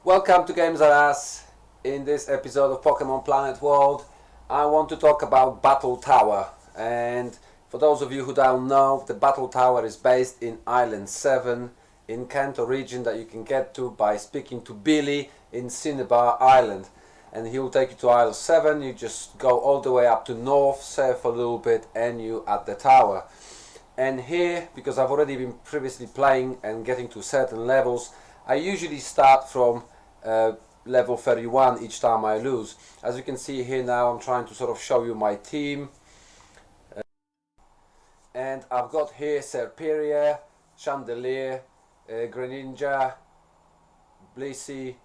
Welcome to Games Are Us. In this episode of Pokemon Planet World, I want to talk about Battle Tower. And for those of you who don't know, the Battle Tower is based in Island 7 in Kanto region that you can get to by speaking to Billy in Cinnabar Island. And he will take you to Isle 7. You just go all the way up to north, surf a little bit, and you're at the tower. And here, because I've already been previously playing and getting to certain levels, I usually start from level 31 each time I lose. As you can see here now, I'm trying to sort of show you my team. And I've got here Serperior, Chandelier, Greninja, Blissey,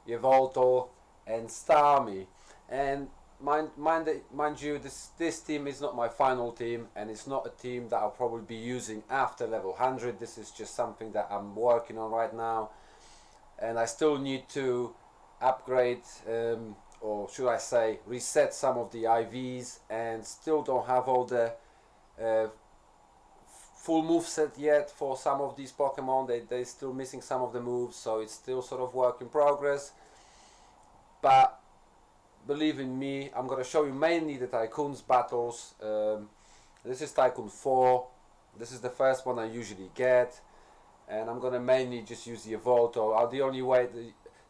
Yveltal and Starmie. And mind you, this team is not my final team, and it's not a team that I'll probably be using after level 100. This is just something that I'm working on right now, and I still need to upgrade, or should I say reset some of the IVs, and still don't have all the full moveset yet for some of these Pokemon. They're still missing some of the moves, so it's still sort of work in progress. But believe in me, I'm going to show you mainly the Tycoon's battles. This is Tycoon 4. This is the first one I usually get, and I'm going to mainly just use the Yveltal.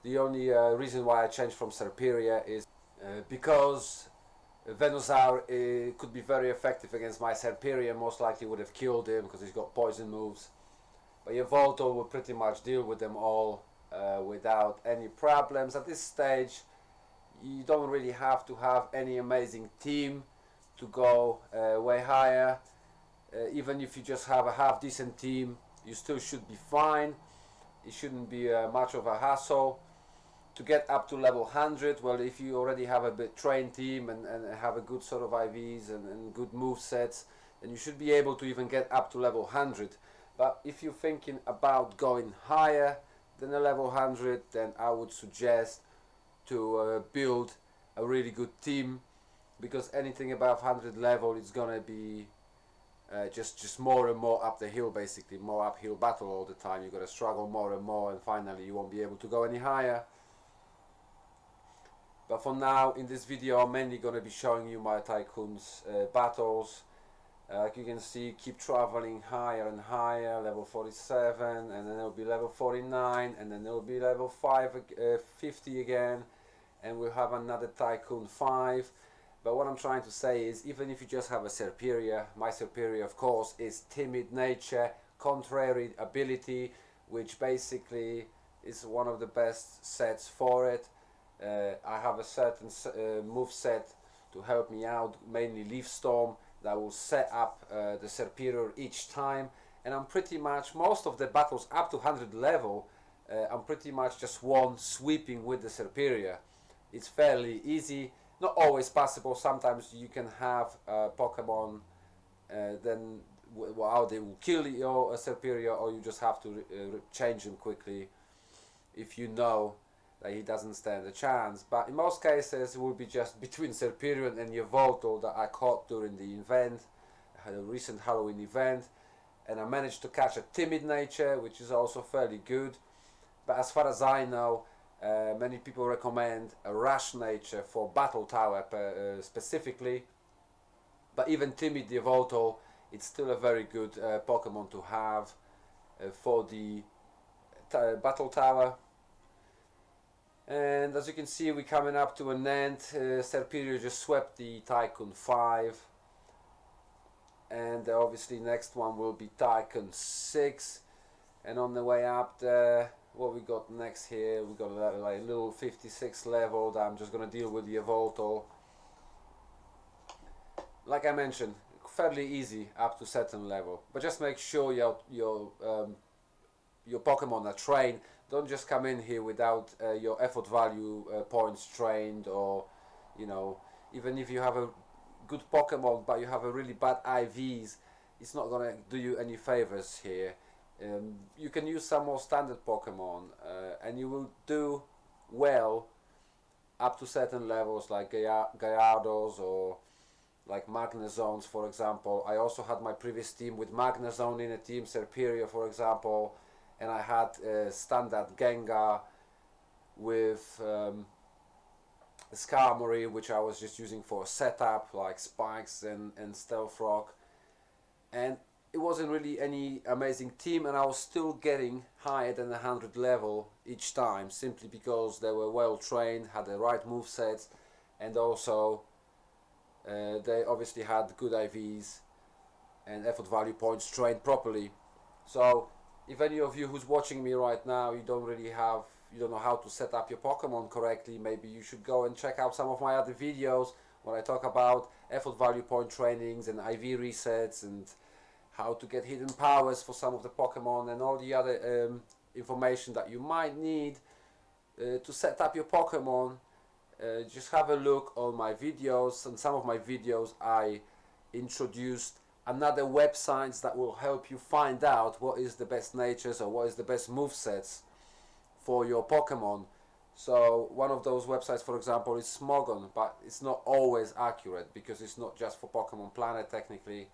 The only reason why I changed from Serperior is because Venusaur could be very effective against my Serperior. Most likely would have killed him because he's got poison moves. But Yveltal will pretty much deal with them all without any problems. At this stage, you don't really have to have any amazing team to go way higher. Even if you just have a half decent team, you still should be fine. It shouldn't be much of a hassle to get up to level 100. Well, if you already have a bit trained team and have a good sort of IVs and good move sets, then you should be able to even get up to level 100. But if you're thinking about going higher than a level 100, then I would suggest to build a really good team, because anything above 100 level is gonna be just more and more up the hill, basically more uphill battle all the time. You're gonna struggle more and more, and finally you won't be able to go any higher. But for now, in this video, I'm mainly gonna be showing you my Tycoon's battles. Like you can see, keep traveling higher and higher, level 47, and then it'll be level 49, and then it'll be level 50 again, and we'll have another Tycoon 5. But what I'm trying to say is, even if you just have a Serperior, my Serperior of course is timid nature, contrary ability, which basically is one of the best sets for it. I have a certain move set to help me out, mainly Leaf Storm, that will set up the Serperior each time, and I'm pretty much, most of the battles up to 100 level, I'm pretty much just one sweeping with the Serperior. It's fairly easy, not always possible. Sometimes you can have Pokemon then they will kill your Serperior, or you just have to change him quickly if you know that he doesn't stand a chance. But in most cases it will be just between Serperior and Yveltal that I caught during the event. I had a recent Halloween event, and I managed to catch a timid nature, which is also fairly good. But as far as I know, many people recommend a rash nature for Battle Tower specifically. But even timid Yveltal, it's still a very good Pokemon to have for the Battle Tower. And as you can see, we're coming up to an end. Serperior just swept the Tycoon 5, and obviously next one will be Tycoon 6. And on the way up there, what we got next here, we got a little 56 level that I'm just gonna deal with the Yveltal. Like I mentioned, fairly easy up to certain level, but just make sure your Pokemon are trained. Don't just come in here without your effort value points trained, or even if you have a good Pokemon but you have a really bad IVs, it's not gonna do you any favors here. You can use some more standard Pokemon and you will do well up to certain levels, like Gyarados or like Magnezones, for example. I also had my previous team with Magnezone in a team, Serperior for example, and I had standard Gengar with Skarmory, which I was just using for a setup, like Spikes and Stealth Rock, and it wasn't really any amazing team, and I was still getting higher than 100 level each time, simply because they were well trained, had the right move sets, and also they obviously had good IVs and effort value points trained properly. So if any of you who's watching me right now, you don't know how to set up your Pokemon correctly, maybe you should go and check out some of my other videos where I talk about effort value point trainings and IV resets and how to get hidden powers for some of the Pokemon and all the other information that you might need to set up your Pokemon. Just have a look on my videos. And some of my videos I introduced another websites that will help you find out what is the best natures or what is the best movesets for your Pokemon. So one of those websites, for example, is Smogon, but it's not always accurate because it's not just for Pokemon Planet technically,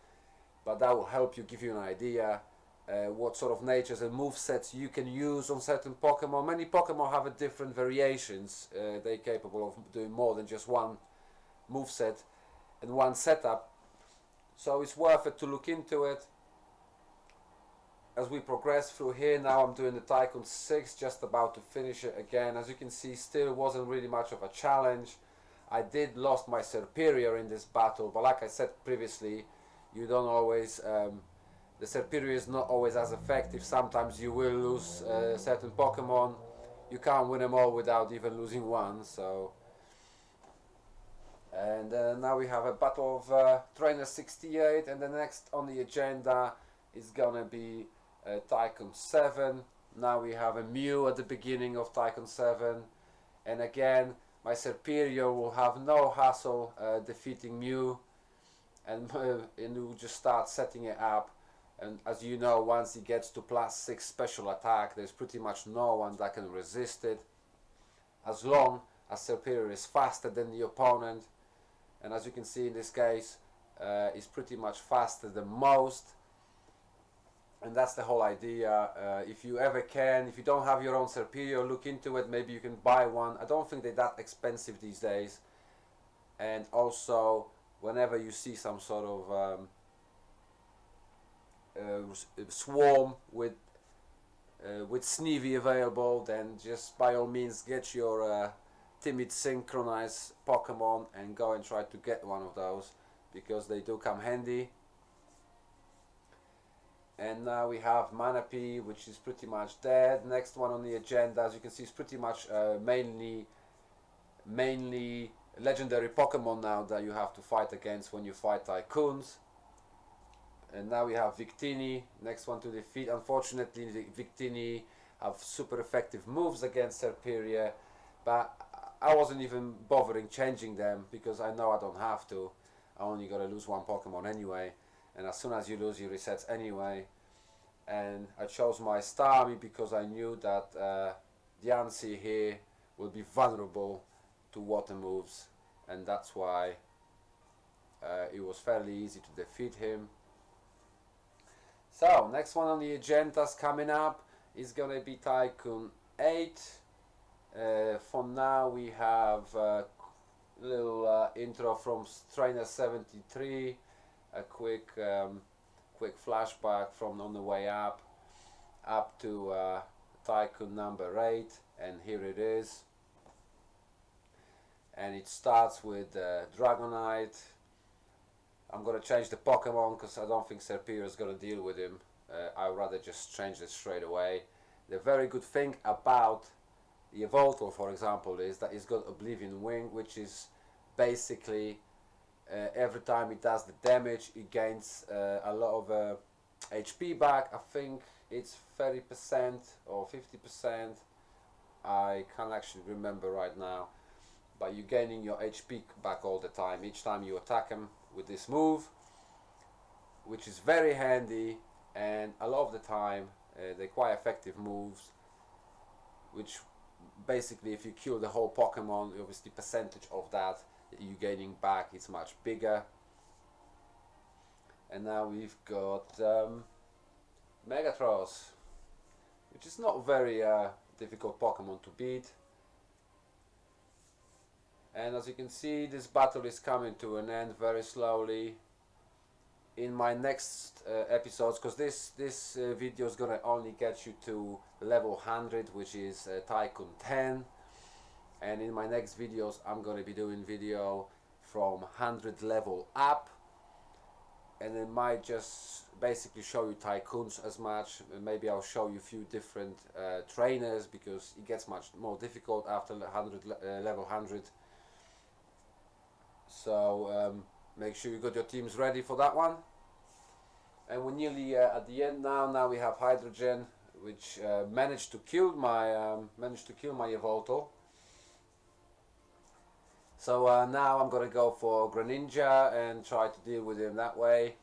but that will help you, give you an idea what sort of natures and movesets you can use on certain Pokemon. Many Pokemon have a different variations. They're capable of doing more than just one moveset and one setup. So it's worth it to look into it. As we progress through here, now I'm doing the Tycoon 6, just about to finish it again. As you can see, still wasn't really much of a challenge. I did lost my Serperior in this battle, but like I said previously, you don't always, the Serperior is not always as effective. Sometimes you will lose certain Pokemon. You can't win them all without even losing one, so... And now we have a battle of Trainer 68, and the next on the agenda is gonna be Tycoon 7. Now we have a Mew at the beginning of Tycoon 7, and again my Serperior will have no hassle defeating Mew, and we'll just start setting it up. And as you know, once he gets to +6 special attack, there's pretty much no one that can resist it, as long as Serperior is faster than the opponent. And as you can see in this case, is pretty much faster than most, and that's the whole idea. If you ever can, if you don't have your own Serperior, look into it. Maybe you can buy one. I don't think they're that expensive these days. And also, whenever you see some sort of swarm with Sneevy available, then just by all means get your timid synchronized Pokemon and go and try to get one of those, because they do come handy. And now we have Manaphy, which is pretty much dead. Next one on the agenda, as you can see, is pretty much mainly legendary Pokemon now that you have to fight against when you fight Tycoons. And now we have Victini, next one to defeat. Unfortunately, the Victini have super effective moves against Serperior, but I wasn't even bothering changing them because I know I don't have to. I only gotta lose one Pokemon anyway, and as soon as you lose, he resets anyway. And I chose my Starmie because I knew that Diancie here will be vulnerable to water moves, and that's why it was fairly easy to defeat him. So next one on the agenda's coming up is gonna be Tycoon 8. For now we have a little intro from Trainer 73, a quick flashback from on the way up to Tycoon number 8, and here it is. And it starts with Dragonite. I'm gonna change the Pokemon because I don't think Serperior is gonna deal with him. I'd rather just change it straight away. The very good thing about the Evoltor, for example, is that it's got Oblivion Wing, which is basically every time it does the damage, it gains a lot of HP back. I think it's 30% or 50%. I can't actually remember right now, but you're gaining your HP back all the time each time you attack him with this move, which is very handy, and a lot of the time they're quite effective moves, which basically if you kill the whole Pokemon, obviously percentage of that you're gaining back is much bigger. And now we've got Megatros, which is not a very difficult Pokemon to beat. And as you can see, this battle is coming to an end very slowly. In my next episodes, because this video is gonna only get you to level 100, which is Tycoon 10, and in my next videos I'm gonna be doing video from 100 level up, and it might just basically show you Tycoons as much. Maybe I'll show you a few different trainers, because it gets much more difficult after level 100. So make sure you got your teams ready for that one. And we're nearly at the end now. Now we have Hydrogen, which managed to kill my Evolto. So now I'm gonna go for Greninja and try to deal with him that way.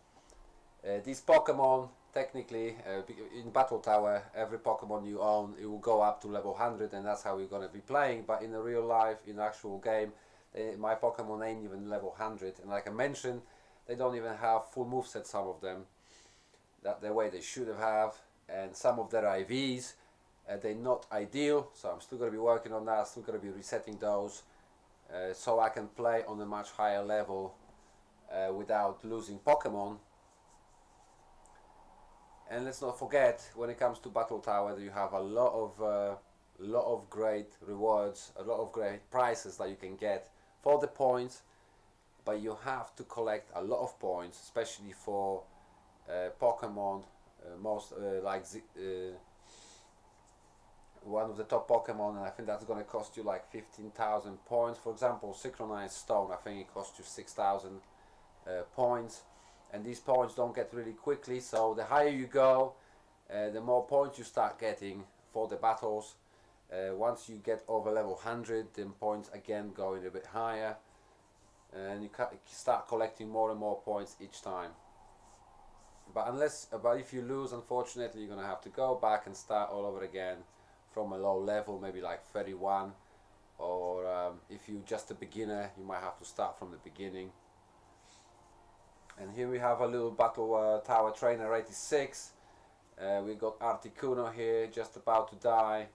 These Pokemon, technically, in Battle Tower, every Pokemon you own, it will go up to level 100, and that's how we're gonna be playing. But in the real life, in the actual game, my Pokemon ain't even level 100, and like I mentioned, they don't even have full moveset, some of them, that the way they should have, and some of their IVs, they're not ideal, so I'm still going to be working on that, still going to be resetting those, so I can play on a much higher level without losing Pokemon. And let's not forget, when it comes to Battle Tower, that you have a lot of great rewards, a lot of great prizes that you can get for the points, but you have to collect a lot of points, especially for Pokemon, one of the top Pokemon, and I think that's going to cost you like 15,000 points. For example, Synchronized Stone, I think it costs you 6,000 points, and these points don't get really quickly, so the higher you go, the more points you start getting for the battles. Once you get over level 100, then points again going a bit higher, and you start collecting more and more points each time. But if you lose, unfortunately, you're gonna have to go back and start all over again from a low level, maybe like 31, or if you're just a beginner, you might have to start from the beginning. And here we have a little Battle Tower Trainer 86. We got Articuno here, just about to die.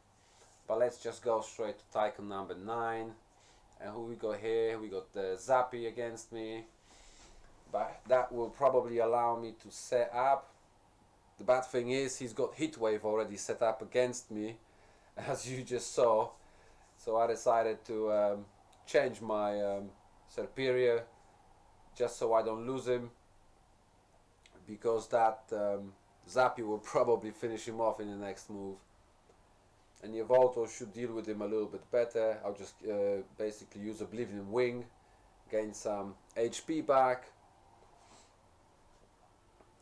But let's just go straight to Tycoon number 9. And who we got here? We got the Zappy against me. But that will probably allow me to set up. The bad thing is he's got Heat Wave already set up against me, as you just saw. So I decided to change my Serperior, just so I don't lose him, because that Zappy will probably finish him off in the next move. And Evolto should deal with him a little bit better. I'll just basically use Oblivion Wing, gain some HP back.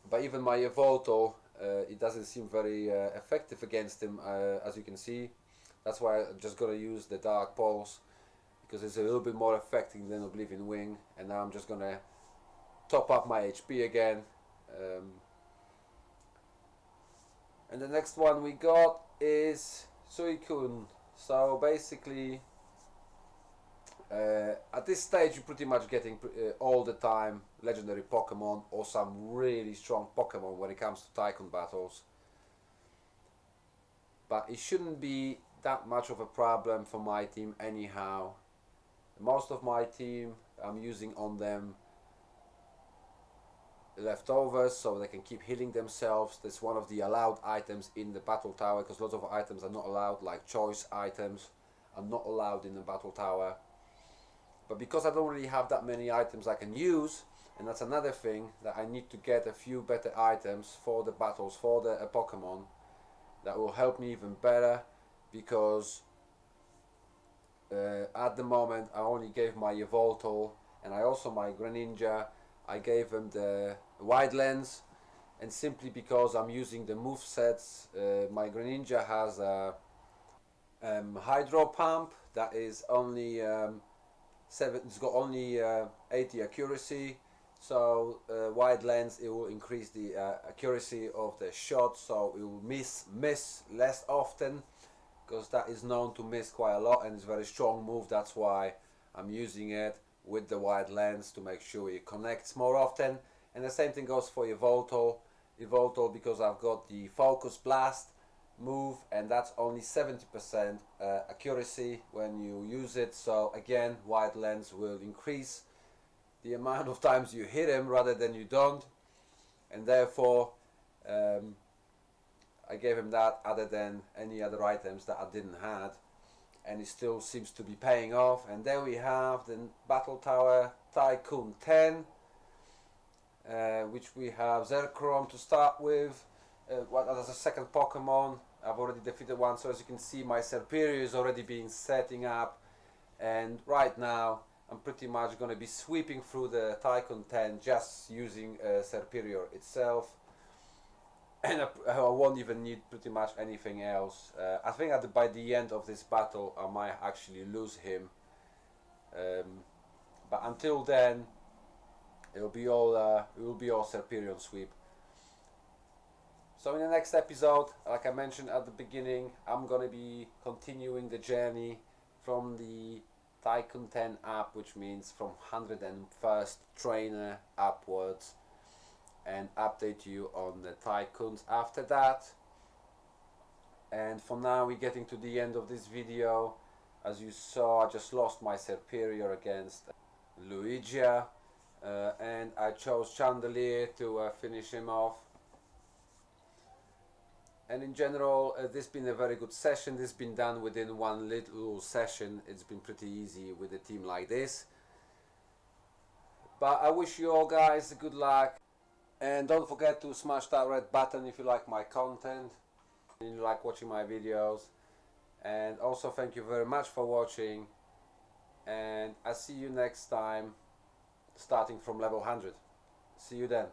But even my Evolto, it doesn't seem very effective against him, as you can see. That's why I'm just gonna use the Dark Pulse, because it's a little bit more effective than Oblivion Wing. And now I'm just gonna top up my HP again. And the next one we got is Tycoon. So basically, at this stage you're pretty much getting all the time legendary Pokemon or some really strong Pokemon when it comes to Tycoon battles. But it shouldn't be that much of a problem for my team anyhow. Most of my team, I'm using on them leftovers, so they can keep healing themselves. That's one of the allowed items in the Battle Tower, because lots of items are not allowed, like choice items are not allowed in the Battle Tower. But because I don't really have that many items I can use, and that's another thing, that I need to get a few better items for the battles, for the Pokemon, that will help me even better, because at the moment I only gave my Evolto, and I also my Greninja, I gave him the wide lens, and simply because I'm using the move sets, my Greninja has a Hydro Pump that is only it's got only 80 accuracy, so wide lens, it will increase the accuracy of the shot, so it will miss less often, because that is known to miss quite a lot, and it's a very strong move. That's why I'm using it with the wide lens, to make sure it connects more often. And the same thing goes for Evolto, because I've got the Focus Blast, move, and that's only 70% accuracy when you use it. So again, wide lens will increase the amount of times you hit him rather than you don't, and therefore I gave him that other than any other items that I didn't have, and it still seems to be paying off. And there we have the Battle Tower Tycoon 10, which we have Zercrom to start with. As a second Pokemon, I've already defeated one, so as you can see my Serperior is already being setting up, and right now I'm pretty much going to be sweeping through the Tycoon 10 just using Serperior itself, and I won't even need pretty much anything else. I think by the end of this battle I might actually lose him, but until then it will be all Serperior sweep. So in the next episode, like I mentioned at the beginning, I'm gonna be continuing the journey from the Tycoon 10 up, which means from 101st trainer upwards, and update you on the Tycoons after that. And for now we're getting to the end of this video. As you saw, I just lost my Serperior against Luigia, and I chose Chandelier to finish him off. And in general, this has been a very good session. This has been done within one little session. It's been pretty easy with a team like this. But I wish you all guys good luck. And don't forget to smash that red button if you like my content and you like watching my videos. And also thank you very much for watching. And I'll see you next time, starting from level 100. See you then.